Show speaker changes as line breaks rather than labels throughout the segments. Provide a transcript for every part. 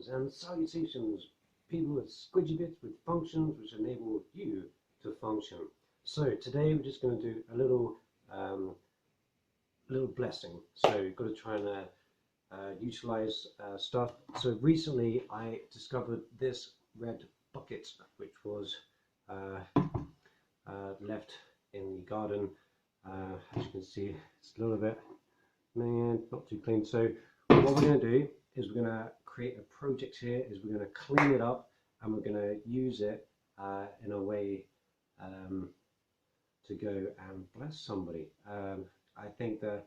Greetings and salutations, people with squidgy bits with functions which enable you to function. So today we're just going to do a little blessing. So you've got to try and utilize stuff. So recently I discovered this red bucket which was left in the garden. As you can see, it's a little bit not too clean. So what we're going to do is we're going to create a project here. Is we're going to clean it up and we're going to use it in a way to go and bless somebody. I think that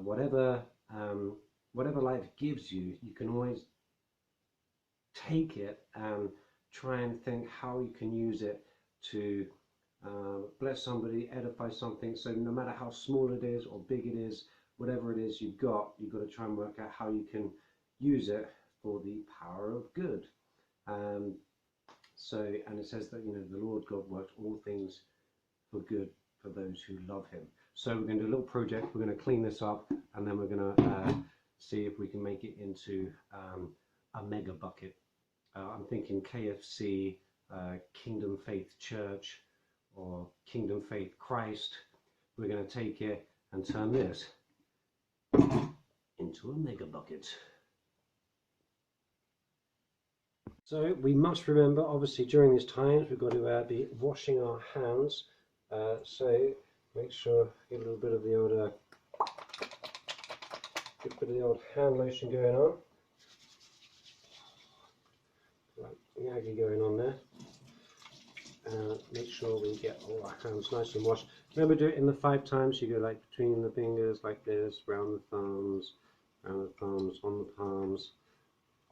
whatever life gives you, you can always take it and try and think how you can use it to bless somebody, edify something. So no matter how small it is or big it is, whatever it is you've got to try and work out how you can use it for the power of good. And it says that, the Lord God works all things for good for those who love him. So we're going to do a little project. We're going to clean this up and then we're going to see if we can make it into a mega bucket. I'm thinking KFC, Kingdom Faith Church, or Kingdom Faith Christ. We're going to take it and turn this into a mega bucket. So we must remember, obviously during these times, we've got to be washing our hands. So make sure get a little bit of the old hand lotion going on. Right, Yagi going on there. Make sure we get all our hands nice and washed. Remember, do it in the 5 times. You go like between the fingers like this, round the thumbs, on the palms,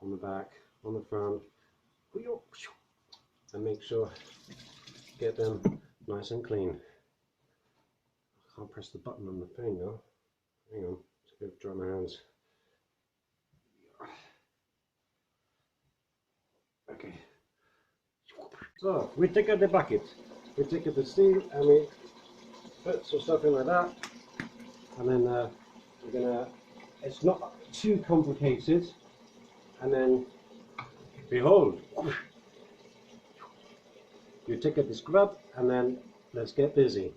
on the back, on the front, and make sure get them nice and clean. I can't press the button on the thing now. Hang on, just go dry my hands. Okay. So we take out the bucket, we take out the steel and we put some stuff in like that, and then we're gonna, it's not too complicated, and then behold, you take out the scrub and then let's get busy.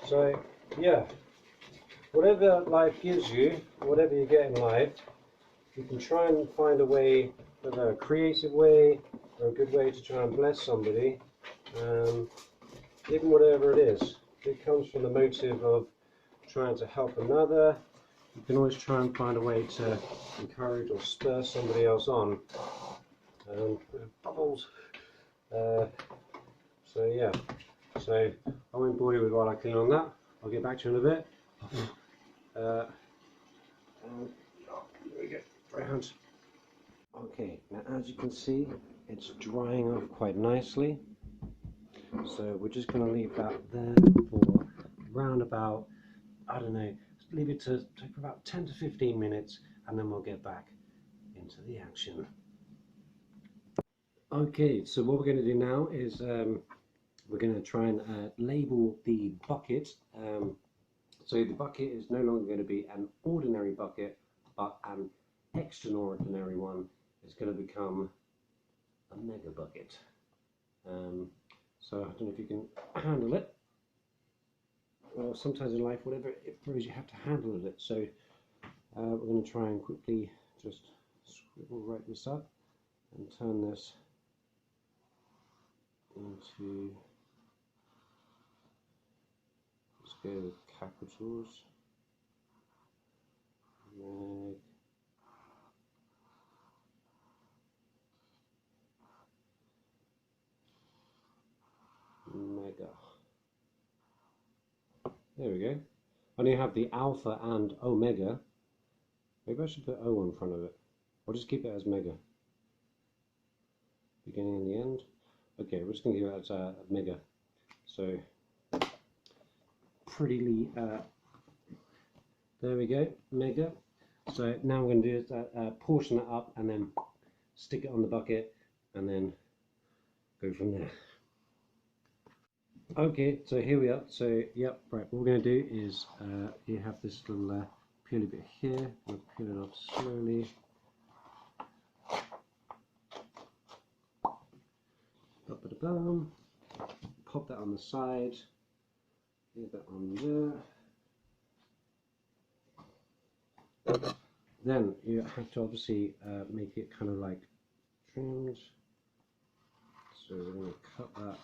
So yeah, whatever life gives you, whatever you get in life, you can try and find a way, whether a creative way or a good way to try and bless somebody, even whatever it is. If it comes from the motive of trying to help another, you can always try and find a way to encourage or spur somebody else on. Bubbles. So yeah, so I won't bore you with while I clean on that. I'll get back to you in a bit. There we go. Dry hands. Okay, now as you can see, it's drying off quite nicely. So we're just going to leave that there for around about, I don't know, leave it to take about 10 to 15 minutes and then we'll get back into the action. Okay, so what we're going to do now is we're going to try and label the bucket. So the bucket is no longer going to be an ordinary bucket, but an extraordinary one. It's going to become a mega bucket. So I don't know if you can handle it. Well, sometimes in life, whatever it throws, you have to handle it. So we're going to try and quickly just write this up and turn this into, let's go with capitals. Mega. There we go. I only have the alpha and omega. Maybe I should put O in front of it. I'll just keep it as mega. Beginning and the end. Okay, we're just going to give it as mega. So, prettily, there we go, mega. So now we're going to do is portion it up and then stick it on the bucket and then go from there. Okay, so here we are. So, yep, right, what we're going to do is you have this little peely bit here. We'll peel it off slowly. Ba-ba-da-bum. Pop that on the side. Leave that on there. Then you have to obviously make it kind of like trimmed. So we're going to cut that.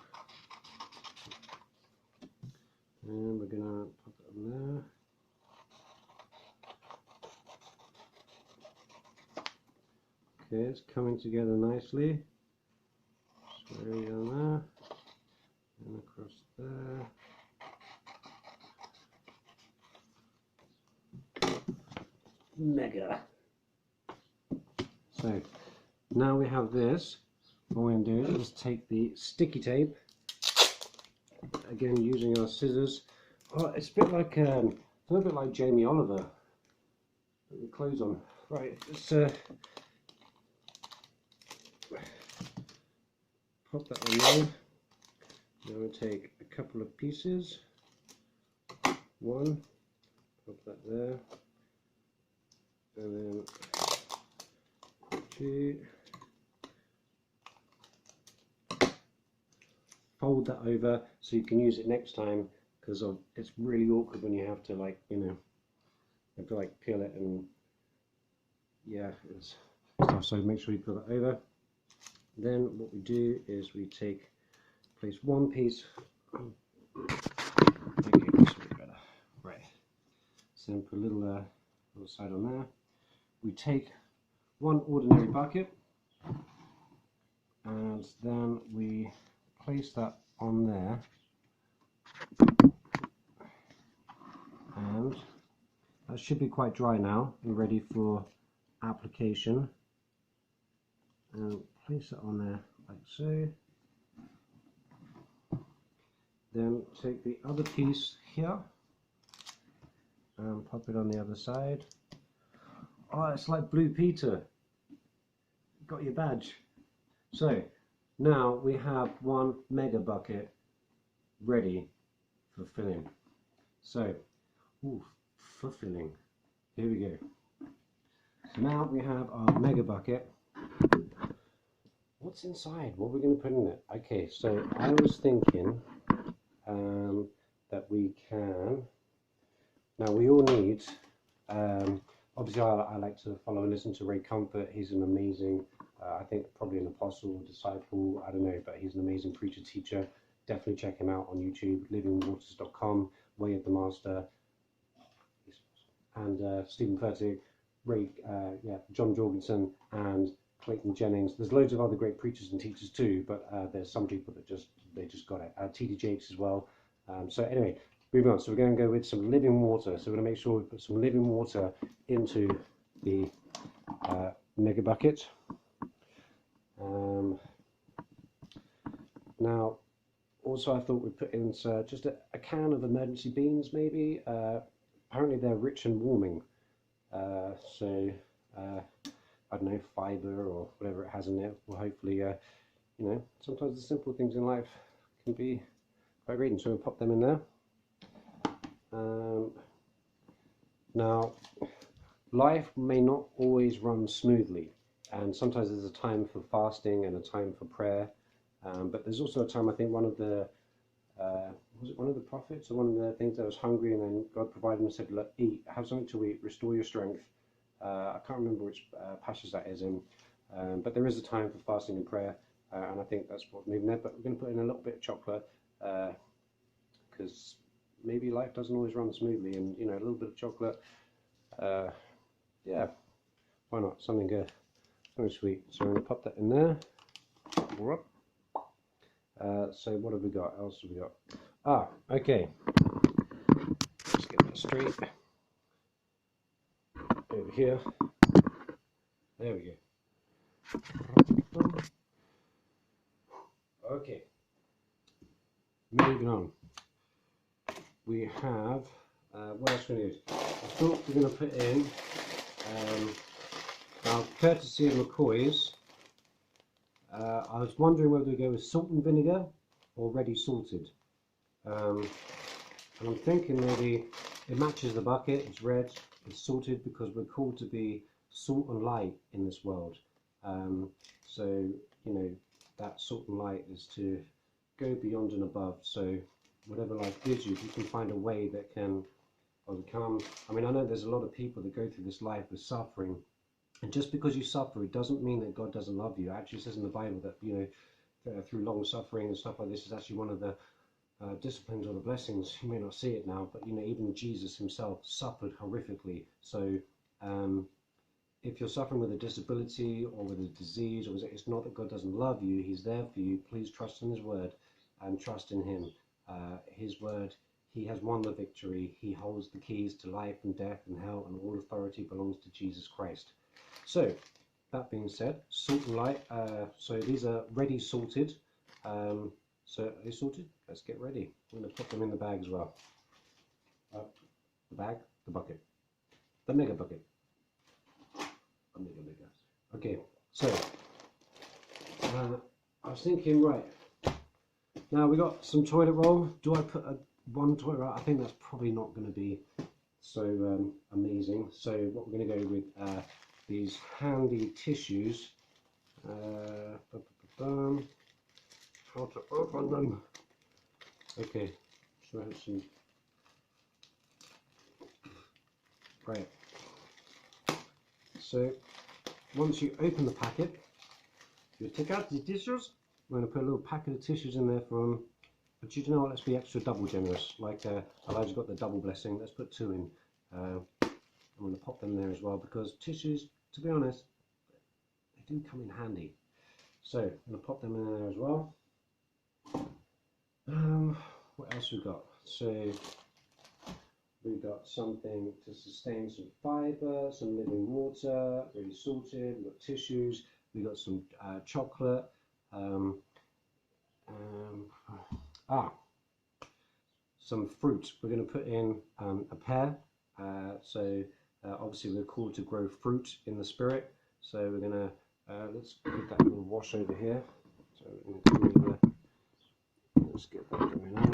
And we're going to pop it on there. Okay, it's coming together nicely. Slowly down there. And across there. Mega! So, now we have this. What we're going to do is take the sticky tape. Again, using our scissors. Oh, it's a bit like a little bit like Jamie Oliver. Put the clothes on. Right, let's pop that on there. Now we take a couple of pieces. One, pop that there, and then two. Fold that over so you can use it next time, because it's really awkward when you have to, like, you know, you have to like peel it, and yeah, it's stuff. So make sure you peel that over. Then what we do is we place one piece. Okay, this will be better. Right. So then put a little side on there. We take one ordinary bucket, and then we place that on there, and that should be quite dry now and ready for application. And place it on there like so. Then take the other piece here and pop it on the other side. Oh, it's like Blue Peter. Got your badge. So now we have one mega bucket ready for filling. So, for filling. Here we go. So now we have our mega bucket. What's inside? What are we going to put in it? Okay, so I was thinking that we can. Now we all need. Obviously, I like to follow and listen to Ray Comfort. He's an amazing. I think probably an apostle or disciple. I don't know, but he's an amazing preacher teacher. Definitely check him out on YouTube. Livingwaters.com. Way of the Master. And Stephen Furtick, John Jorgensen, and Clayton Jennings. There's loads of other great preachers and teachers too, but there's some people that just got it. T.D. Jakes as well. So anyway, moving on. So we're going to go with some living water. So we're going to make sure we put some living water into the mega bucket. Now, also I thought we'd put in just a can of emergency beans, maybe. Apparently they're rich and warming. I don't know, fiber or whatever it has in there will hopefully, you know, sometimes the simple things in life can be quite great. So we'll pop them in there. Now, life may not always run smoothly, and sometimes there's a time for fasting and a time for prayer. But there's also a time, I think one of the was it one of the prophets or one of the things that was hungry, and then God provided him and said, look, eat, have something to eat, restore your strength. I can't remember which passage that is in, but there is a time for fasting and prayer, and I think that's what's moving there. But we're going to put in a little bit of chocolate, because maybe life doesn't always run smoothly, and you know, a little bit of chocolate, yeah, why not? Something good, something sweet. So I'm going to pop that in there. So what have we got? Else have we got? Okay. Let's get that straight. Over here. There we go. Okay. Moving on. We have. What else we need? I thought we're going to put in. Now, courtesy of McCoy's. I was wondering whether we go with salt and vinegar or ready salted. And I'm thinking maybe it matches the bucket. It's red, it's salted, because we're called to be salt and light in this world. So, you know, that salt and light is to go beyond and above. So whatever life gives you, if you can find a way that can overcome. I mean, I know there's a lot of people that go through this life with suffering, and just because you suffer, it doesn't mean that God doesn't love you. It actually says in the Bible that, you know, through long suffering and stuff like this is actually one of the disciplines or the blessings. You may not see it now, but, you know, even Jesus himself suffered horrifically. So if you're suffering with a disability or with a disease, or it's not that God doesn't love you, he's there for you. Please trust in his word and trust in him. His word, he has won the victory. He holds the keys to life and death and hell, and all authority belongs to Jesus Christ. So that being said, salt and light. So these are ready salted. So are they salted? Let's get ready. I'm going to put them in the bag as well. The bag, the bucket, the mega bucket. Mega. Okay, so I was thinking, right, now we got some toilet roll. Do I put one toilet roll? I think that's probably not going to be so amazing. So what we're going to go with these handy tissues. How to open them? Okay, so I have some. Right. So once you open the packet, you take out the tissues. We're going to put a little packet of tissues in there from, but you know what, let's be extra double generous. Like Elijah got the double blessing, let's put 2 in. I'm going to pop them there as well, because tissues, to be honest, they do come in handy. So I'm going to pop them in there as well. What else we got? So we've got something to sustain some fibre, some living water, really salted. We've got tissues. We've got some chocolate. Some fruit. We're going to put in a pear. Obviously we're called to grow fruit in the spirit. So we're going to let's get that little wash over here. So let's get that going on.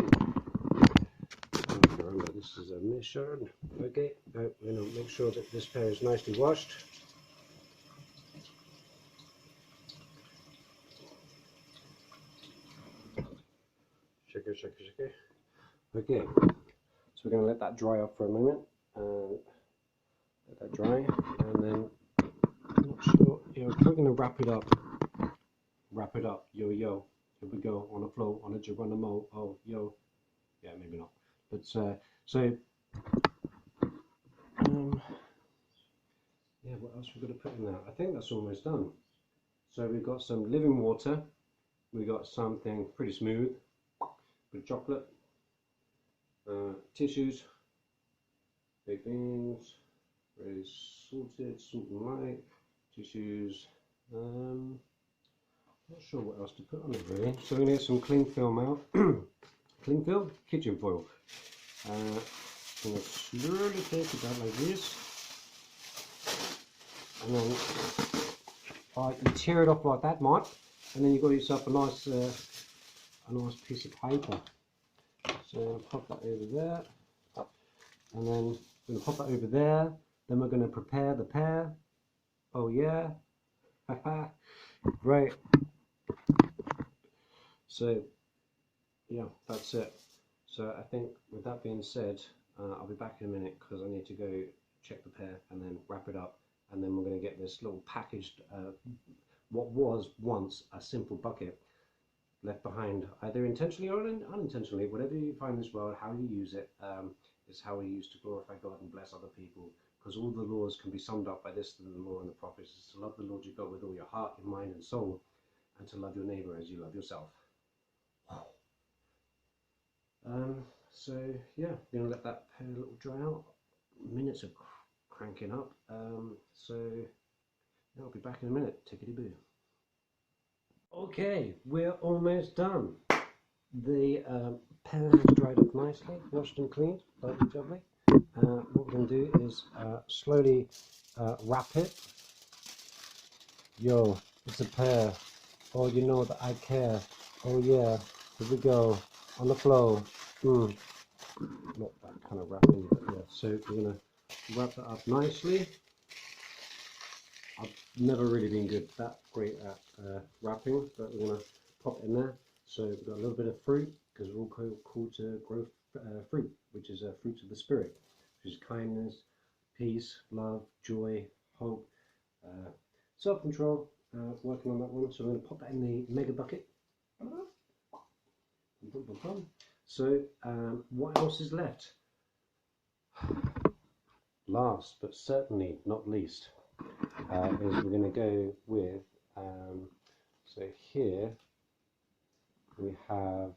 Remember, this is a mission. Okay, we're going to make sure that this pear is nicely washed. Shake it. Okay, so we're going to let that dry up for a moment. Let that dry, and then I'm not sure. Yeah, we're going to wrap it up. Wrap it up. Yo. Here we go. On the floor. On the Geronimo. Oh, yo. Yeah, maybe not. But yeah, what else we're going to put in there? I think that's almost done. So we've got some living water. We got something pretty smooth with chocolate, tissues, baked beans, very salted, salt and light, tissues. Not sure what else to put on it really. So we're going to get some cling film out. Cling film, kitchen foil. I'm going to slowly take it out like this, and then you tear it off like that, Mike, and then you've got yourself a nice piece of paper. So I'll pop that over there, and then we're going to pop that over there. Then we're going to prepare the pear. Oh yeah, right. So yeah, that's it. So I think with that being said, I'll be back in a minute because I need to go check the pear and then wrap it up, and then we're going to get this little packaged, what was once a simple bucket, left behind, either intentionally or unintentionally. Whatever you find in this world, how you use it is how we use to glorify God and bless other people. Because all the laws can be summed up by this: the law and the prophets is to love the Lord your God with all your heart, your mind, and soul, and to love your neighbor as you love yourself. So yeah, we're gonna let that pear a little dry out. Minutes are cranking up. So yeah, I'll be back in a minute. Tickety-boo. Okay, we're almost done. The pear has dried up nicely, washed and cleaned, lovely. What we're going to do is slowly wrap it. Yo, it's a pear. Oh, you know that I care. Oh yeah, here we go, on the flow. Not that kind of wrapping, but yeah. So we're going to wrap that up nicely. I've never really been that great at wrapping, but we're going to pop it in there. So we've got a little bit of fruit, because we're all called to grow fruit, which is a fruit of the Spirit, which is kindness, peace, love, joy, hope, self-control. Working on that one. So I'm going to pop that in the mega bucket. So what else is left? Last but certainly not least is we're going to go with, so here we have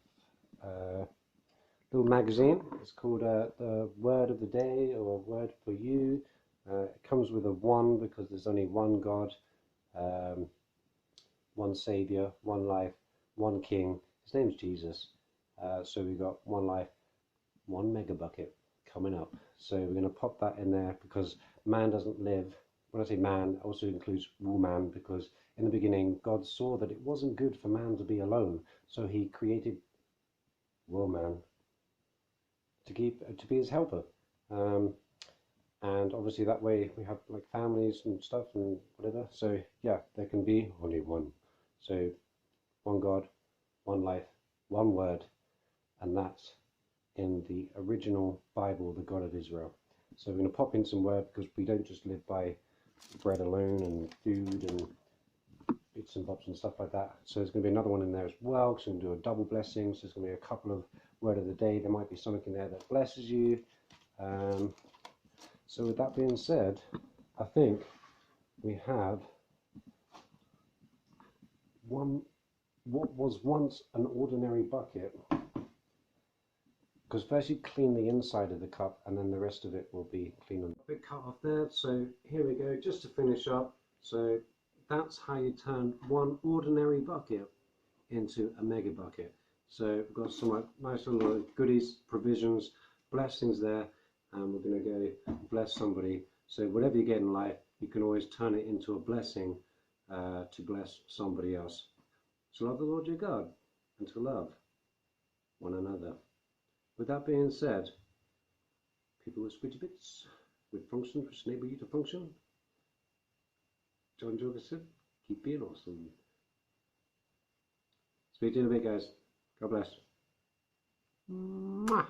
a little magazine. It's called the Word of the Day, or Word for You. It comes with a one, because there's only one God, one Saviour, one life, one King. His name's Jesus. So we've got one life, one mega bucket coming up. So we're going to pop that in there, because man doesn't live. When I say man, it also includes woman, because in the beginning God saw that it wasn't good for man to be alone, so he created woman to be his helper. And obviously that way we have like families and stuff and whatever. So yeah, there can be only one. So one God, one life, one word, and that's in the original Bible, the God of Israel. So we're going to pop in some word, because we don't just live by bread alone and food and bits and bobs and stuff like that. So there's going to be another one in there as well, because we're going to do a double blessing. So there's going to be a couple of word of the day. There might be something in there that blesses you. So with that being said, I think we have what was once an ordinary bucket. Because first you clean the inside of the cup, and then the rest of it will be clean. A bit cut off there. So here we go, just to finish up. So that's how you turn one ordinary bucket into a mega bucket. So we've got some like nice little goodies, provisions, blessings there, and we're going to go bless somebody. So whatever you get in life, you can always turn it into a blessing to bless somebody else. So love the Lord your God, and to love one another. With that being said, people with squidgy bits, with function, which enable you to function, John Jorgensen, keep being awesome. Speak to you in a bit, guys. God bless. Mwah.